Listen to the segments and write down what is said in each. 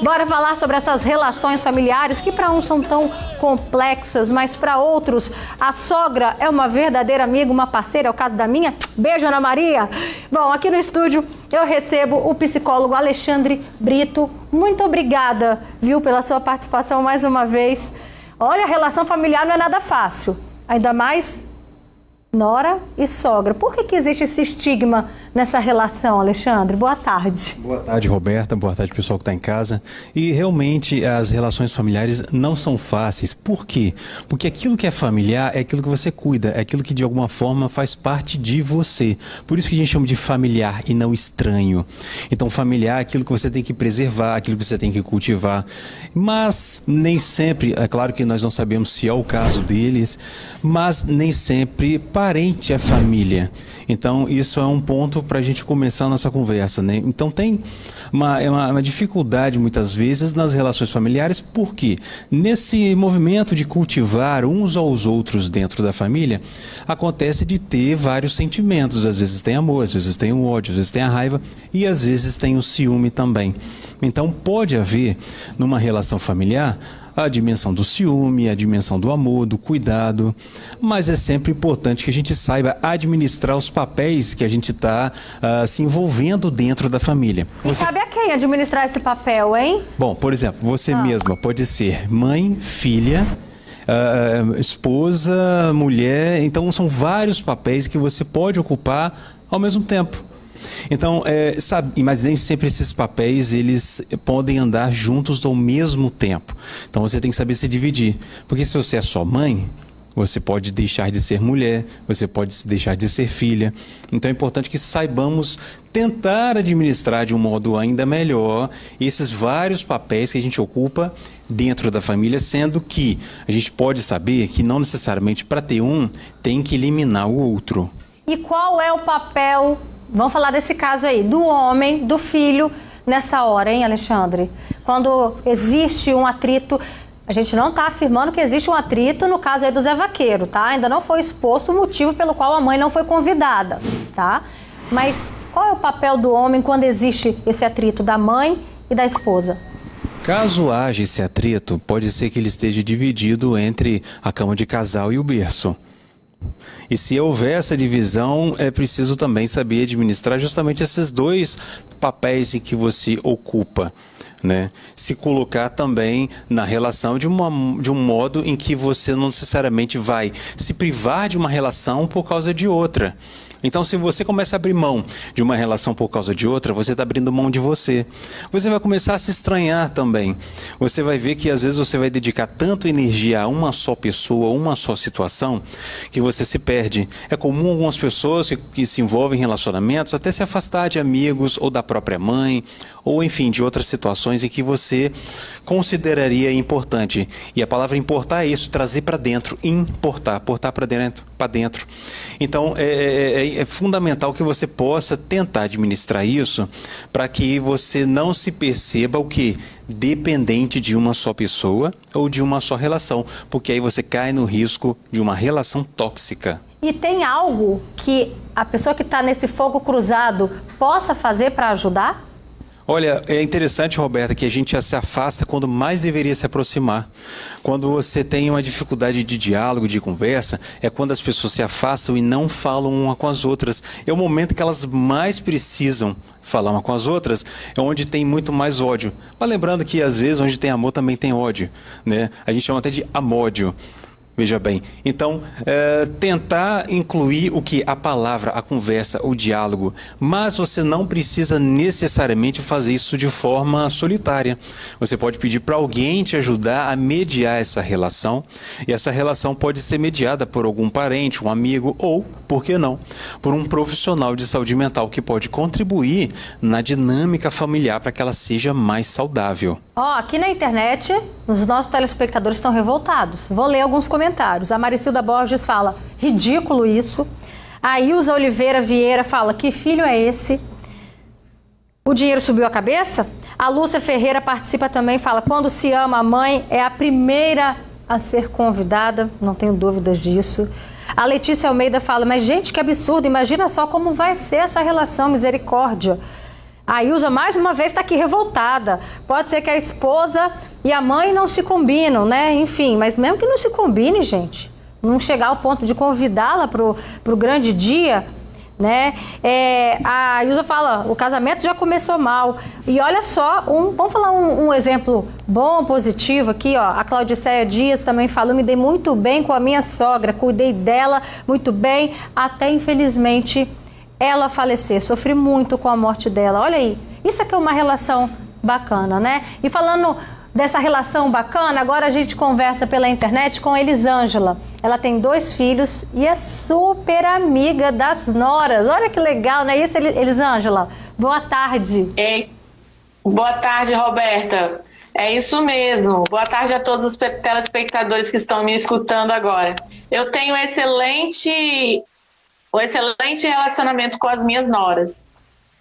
Bora falar sobre essas relações familiares que para uns são tão complexas, mas para outros a sogra é uma verdadeira amiga, uma parceira, é o caso da minha. Beijo, Ana Maria. Bom, aqui no estúdio eu recebo o psicólogo Alexandre Brito. Muito obrigada, viu, pela sua participação mais uma vez. Olha, a relação familiar não é nada fácil, ainda mais nora e sogra. Por que existe esse estigma nessa relação, Alexandre? Boa tarde. Boa tarde, Roberta. Boa tarde, pessoal que está em casa. E realmente as relações familiares não são fáceis. Por quê? Porque aquilo que é familiar é aquilo que você cuida, é aquilo que de alguma forma faz parte de você. Por isso que a gente chama de familiar e não estranho. Então, familiar é aquilo que você tem que preservar, aquilo que você tem que cultivar. Mas nem sempre, é claro que nós não sabemos se é o caso deles, mas nem sempre parente é família. Então, isso é um ponto para a gente começar a nossa conversa, né? Então, tem uma dificuldade, muitas vezes, nas relações familiares, porque nesse movimento de cultivar uns aos outros dentro da família, acontece de ter vários sentimentos. Às vezes tem amor, às vezes tem o ódio, às vezes tem a raiva e às vezes tem o ciúme também. Então, pode haver, numa relação familiar, a dimensão do ciúme, a dimensão do amor, do cuidado, mas é sempre importante que a gente saiba administrar os papéis que a gente está se envolvendo dentro da família. E cabe a quem administrar esse papel, hein? Bom, por exemplo, você mesma pode ser mãe, filha, esposa, mulher, então são vários papéis que você pode ocupar ao mesmo tempo. Então, mas nem sempre esses papéis eles podem andar juntos ao mesmo tempo. Então você tem que saber se dividir. Porque se você é só mãe, você pode deixar de ser mulher, você pode deixar de ser filha. Então é importante que saibamos tentar administrar de um modo ainda melhor esses vários papéis que a gente ocupa dentro da família, sendo que a gente pode saber que não necessariamente para ter um tem que eliminar o outro. E qual é o papel, vamos falar desse caso aí, do homem, do filho, nessa hora, hein, Alexandre? Quando existe um atrito, a gente não está afirmando que existe um atrito no caso aí do Zé Vaqueiro, tá? Ainda não foi exposto o motivo pelo qual a mãe não foi convidada, tá? Mas qual é o papel do homem quando existe esse atrito da mãe e da esposa? Caso haja esse atrito, pode ser que ele esteja dividido entre a cama de casal e o berço. E se houver essa divisão, é preciso também saber administrar justamente esses dois papéis em que você ocupa, né? Se colocar também na relação de um modo em que você não necessariamente vai se privar de uma relação por causa de outra. Então, se você começa a abrir mão de uma relação por causa de outra, você está abrindo mão de você. Você vai começar a se estranhar também. Você vai ver que às vezes você vai dedicar tanto energia a uma só pessoa, a uma só situação, que você se perde. É comum algumas pessoas que se envolvem em relacionamentos até se afastar de amigos ou da própria mãe, ou enfim, de outras situações em que você consideraria importante. E a palavra importar é isso, trazer para dentro, importar para dentro. Então, é fundamental que você possa tentar administrar isso para que você não se perceba o quê? Dependente de uma só pessoa ou de uma só relação, porque aí você cai no risco de uma relação tóxica. E tem algo que a pessoa que está nesse fogo cruzado possa fazer para ajudar? Olha, é interessante, Roberta, que a gente já se afasta quando mais deveria se aproximar. Quando você tem uma dificuldade de diálogo, de conversa, é quando as pessoas se afastam e não falam uma com as outras. É o momento que elas mais precisam falar uma com as outras, é onde tem muito mais ódio. Mas lembrando que às vezes onde tem amor também tem ódio, né? A gente chama até de amódio. Veja bem, então tentar incluir o que a palavra, a conversa, o diálogo, mas você não precisa necessariamente fazer isso de forma solitária. Você pode pedir para alguém te ajudar a mediar essa relação, e essa relação pode ser mediada por algum parente, um amigo ou, por que não, por um profissional de saúde mental que pode contribuir na dinâmica familiar para que ela seja mais saudável. Aqui na internet, os nossos telespectadores estão revoltados. Vou ler alguns comentários. A Maricilda Borges fala, ridículo isso. A Ilza Oliveira Vieira fala, que filho é esse? O dinheiro subiu a cabeça? A Lúcia Ferreira participa também, fala, quando se ama a mãe, é a primeira a ser convidada. Não tenho dúvidas disso. A Letícia Almeida fala, mas gente, que absurdo, imagina só como vai ser essa relação, misericórdia. A Ilza, mais uma vez, está aqui revoltada. Pode ser que a esposa e a mãe não se combinam, né? Enfim, mas mesmo que não se combine, gente, não chegar ao ponto de convidá-la pro grande dia, né? A Ilza fala, o casamento já começou mal. E olha só, vamos falar um exemplo bom, positivo aqui, ó. A Claudicéia Dias também falou, me dei muito bem com a minha sogra, cuidei dela muito bem, até infelizmente ela falecer, sofri muito com a morte dela. Olha aí, isso aqui é uma relação bacana, né? E falando dessa relação bacana, agora a gente conversa pela internet com Elisângela. Ela tem 2 filhos e é super amiga das noras. Olha que legal, não é isso, Elisângela? Boa tarde. Ei, boa tarde, Roberta. É isso mesmo. Boa tarde a todos os telespectadores que estão me escutando agora. Eu tenho um excelente relacionamento com as minhas noras.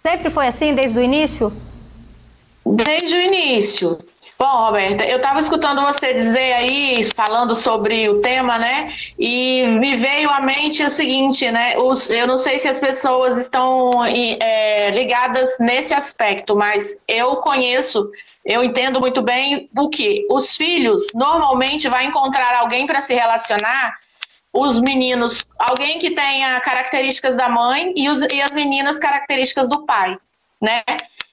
Sempre foi assim, desde o início? Desde o início. Bom, Roberta, eu estava escutando você dizer aí, falando sobre o tema, né? E me veio à mente o seguinte, né? Eu não sei se as pessoas estão ligadas nesse aspecto, mas eu entendo muito bem o que os filhos normalmente vão encontrar alguém para se relacionar. Os meninos, alguém que tenha características da mãe e as meninas características do pai, né?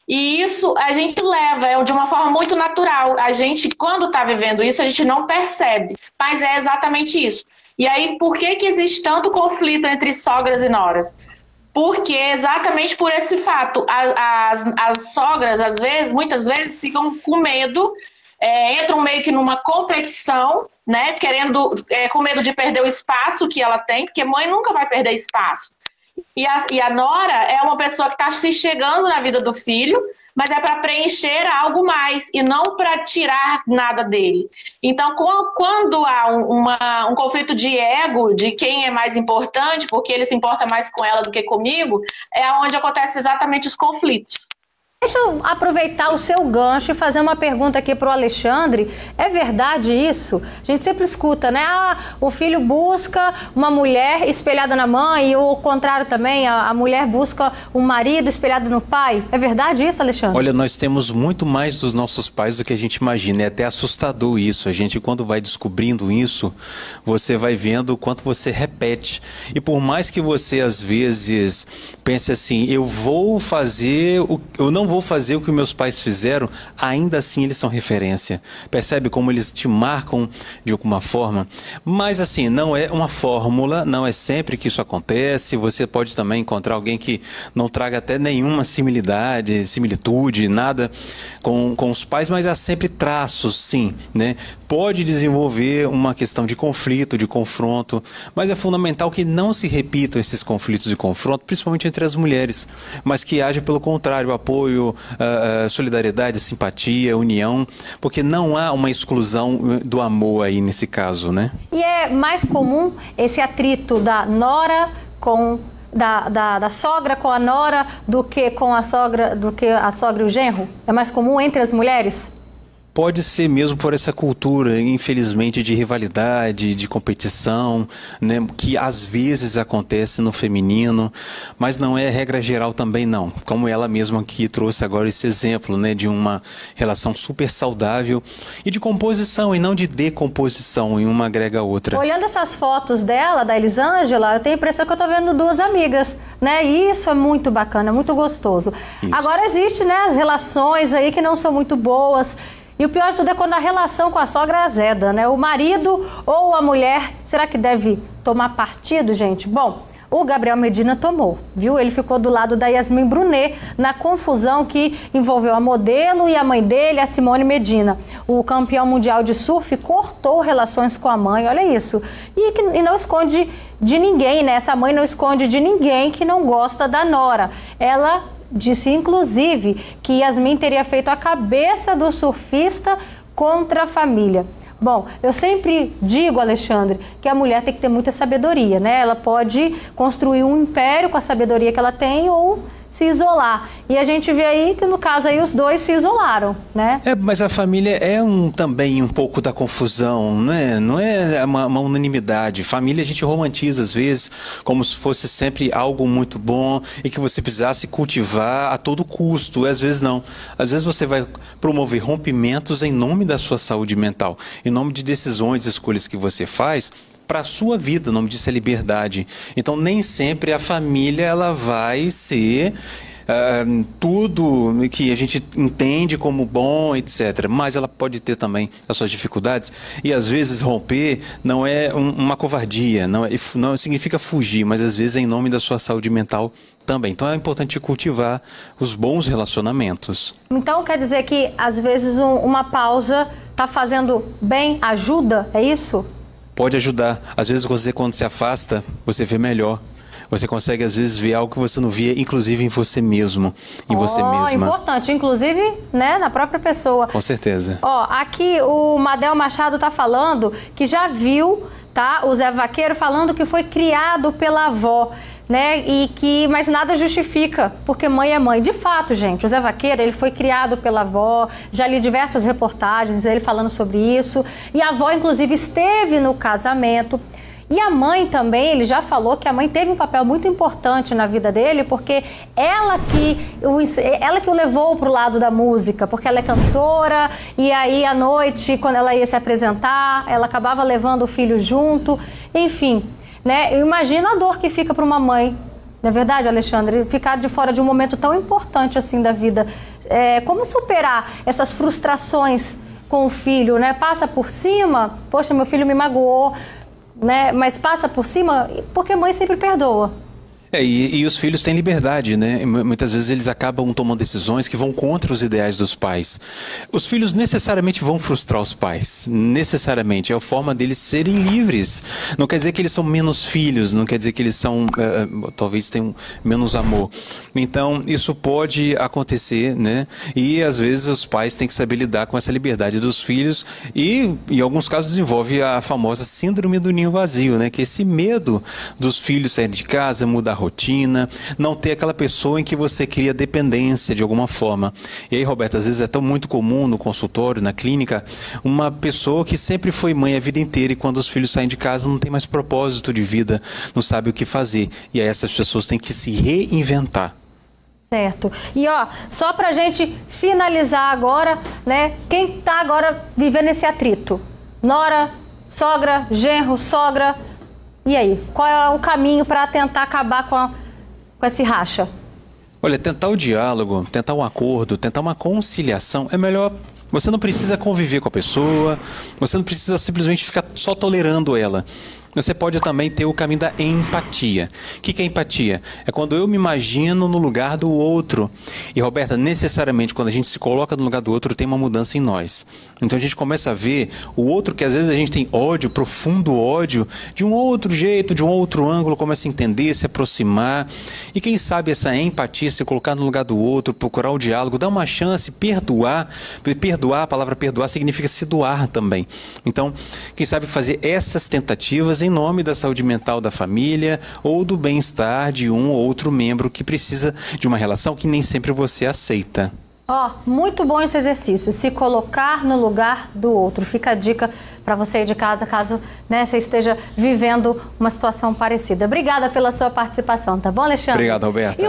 E isso a gente leva de uma forma muito natural. A gente, quando está vivendo isso, a gente não percebe, mas é exatamente isso. E aí, por que existe tanto conflito entre sogras e noras? Porque exatamente por esse fato, as sogras, muitas vezes, ficam com medo, entram meio que numa competição, né, com medo de perder o espaço que ela tem, porque mãe nunca vai perder espaço. E a nora é uma pessoa que está se chegando na vida do filho, mas é para preencher algo mais e não para tirar nada dele. Então, quando há um conflito de ego, de quem é mais importante, porque ele se importa mais com ela do que comigo, é onde acontecem exatamente os conflitos. Deixa eu aproveitar o seu gancho e fazer uma pergunta aqui para o Alexandre. É verdade isso? A gente sempre escuta, né? O filho busca uma mulher espelhada na mãe e o contrário também, a mulher busca um marido espelhado no pai. É verdade isso, Alexandre? Olha, nós temos muito mais dos nossos pais do que a gente imagina. É até assustador isso. A gente, quando vai descobrindo isso, você vai vendo o quanto você repete. E por mais que você, às vezes, pense assim, eu não vou fazer o que meus pais fizeram, ainda assim eles são referência. Percebe como eles te marcam de alguma forma? Mas assim, não é uma fórmula, não é sempre que isso acontece. Você pode também encontrar alguém que não traga até nenhuma similitude, nada com os pais, mas há sempre traços, sim, né? Pode desenvolver uma questão de conflito, de confronto, mas é fundamental que não se repitam esses conflitos de confronto, principalmente entre as mulheres, mas que haja pelo contrário, apoio, solidariedade, simpatia, união, porque não há uma exclusão do amor aí nesse caso, né? E é mais comum esse atrito da nora com da sogra com a nora do que a sogra e o genro? É mais comum entre as mulheres? Pode ser mesmo por essa cultura, infelizmente, de rivalidade, de competição, né, que às vezes acontece no feminino, mas não é regra geral também não. Como ela mesma aqui trouxe agora esse exemplo, né, de uma relação super saudável e de composição e não de decomposição, e uma agrega a outra. Olhando essas fotos dela, da Elisângela, eu tenho a impressão que eu estou vendo 2 amigas, né? E isso é muito bacana, muito gostoso. Isso. Agora existe, né, as relações aí que não são muito boas. E o pior de tudo é quando a relação com a sogra azeda, né? O marido ou a mulher, será que deve tomar partido, gente? Bom, o Gabriel Medina tomou, viu? Ele ficou do lado da Yasmin Brunet na confusão que envolveu a modelo e a mãe dele, a Simone Medina. O campeão mundial de surf cortou relações com a mãe, olha isso. E não esconde de ninguém, né? Essa mãe não esconde de ninguém que não gosta da nora. Ela disse, inclusive, que Yasmin teria feito a cabeça do surfista contra a família. Bom, eu sempre digo, Alexandre, que a mulher tem que ter muita sabedoria, né? Ela pode construir um império com a sabedoria que ela tem ou se isolar. E a gente vê aí que, no caso, aí os dois se isolaram, né? Mas a família é também um pouco da confusão, né? Não é uma unanimidade. Família a gente romantiza às vezes como se fosse sempre algo muito bom e que você precisasse cultivar a todo custo. E às vezes não. Às vezes você vai promover rompimentos em nome da sua saúde mental, em nome de decisões, escolhas que você faz para a sua vida, o nome disso é liberdade. Então, nem sempre a família ela vai ser tudo que a gente entende como bom, etc. Mas ela pode ter também as suas dificuldades e, às vezes, romper não é uma covardia, não significa fugir, mas, às vezes, é em nome da sua saúde mental também. Então, é importante cultivar os bons relacionamentos. Então, quer dizer que, às vezes, uma pausa está fazendo bem, ajuda, é isso? Pode ajudar. Às vezes você, quando se afasta, você vê melhor. Você consegue, às vezes, ver algo que você não via, inclusive em você mesmo, em você mesma. Importante, inclusive, né, na própria pessoa. Com certeza. Aqui o Madel Machado está falando que já viu, tá, o Zé Vaqueiro falando que foi criado pela avó, né, mas nada justifica, porque mãe é mãe. De fato, gente, o Zé Vaqueiro, ele foi criado pela avó, já li diversas reportagens, ele falando sobre isso, e a avó, inclusive, esteve no casamento. E a mãe também, ele já falou que a mãe teve um papel muito importante na vida dele, porque ela que o levou para o lado da música, porque ela é cantora, e aí à noite, quando ela ia se apresentar, ela acabava levando o filho junto, enfim, né? Eu imagino a dor que fica para uma mãe, não é verdade, Alexandre? Ficar de fora de um momento tão importante assim da vida. Como superar essas frustrações com o filho, né? Passa por cima, poxa, meu filho me magoou, né? Mas passa por cima, porque a mãe sempre perdoa. E os filhos têm liberdade, né? Muitas vezes eles acabam tomando decisões que vão contra os ideais dos pais. Os filhos necessariamente vão frustrar os pais, necessariamente. É a forma deles serem livres. Não quer dizer que eles são menos filhos, não quer dizer que eles são, talvez tenham menos amor. Então, isso pode acontecer, né? E às vezes os pais têm que saber lidar com essa liberdade dos filhos e, em alguns casos, desenvolve a famosa síndrome do ninho vazio, né? Que é esse medo dos filhos saírem de casa, mudar rotina, não ter aquela pessoa em que você cria dependência de alguma forma. E aí, Roberto, às vezes é tão muito comum no consultório, na clínica, uma pessoa que sempre foi mãe a vida inteira e quando os filhos saem de casa não tem mais propósito de vida, não sabe o que fazer. E aí essas pessoas têm que se reinventar. Certo. E só pra gente finalizar agora, né, quem tá agora vivendo esse atrito? Nora, sogra, genro, sogra. E aí, qual é o caminho para tentar acabar com esse racha? Olha, tentar o diálogo, tentar um acordo, tentar uma conciliação é melhor. Você não precisa conviver com a pessoa, você não precisa simplesmente ficar só tolerando ela. Você pode também ter o caminho da empatia. O que é empatia? É quando eu me imagino no lugar do outro. E, Roberta, necessariamente, quando a gente se coloca no lugar do outro, tem uma mudança em nós. Então, a gente começa a ver o outro, que às vezes a gente tem ódio, profundo ódio, de um outro jeito, de um outro ângulo, começa a entender, se aproximar. E quem sabe essa empatia, se colocar no lugar do outro, procurar o diálogo, dar uma chance, perdoar. Perdoar, a palavra perdoar significa se doar também. Então, quem sabe fazer essas tentativas em nome da saúde mental da família ou do bem-estar de um ou outro membro que precisa de uma relação que nem sempre você aceita. Muito bom esse exercício, se colocar no lugar do outro. Fica a dica para você ir de casa, caso, né, você esteja vivendo uma situação parecida. Obrigada pela sua participação, tá bom, Alexandre? Obrigado, Roberta.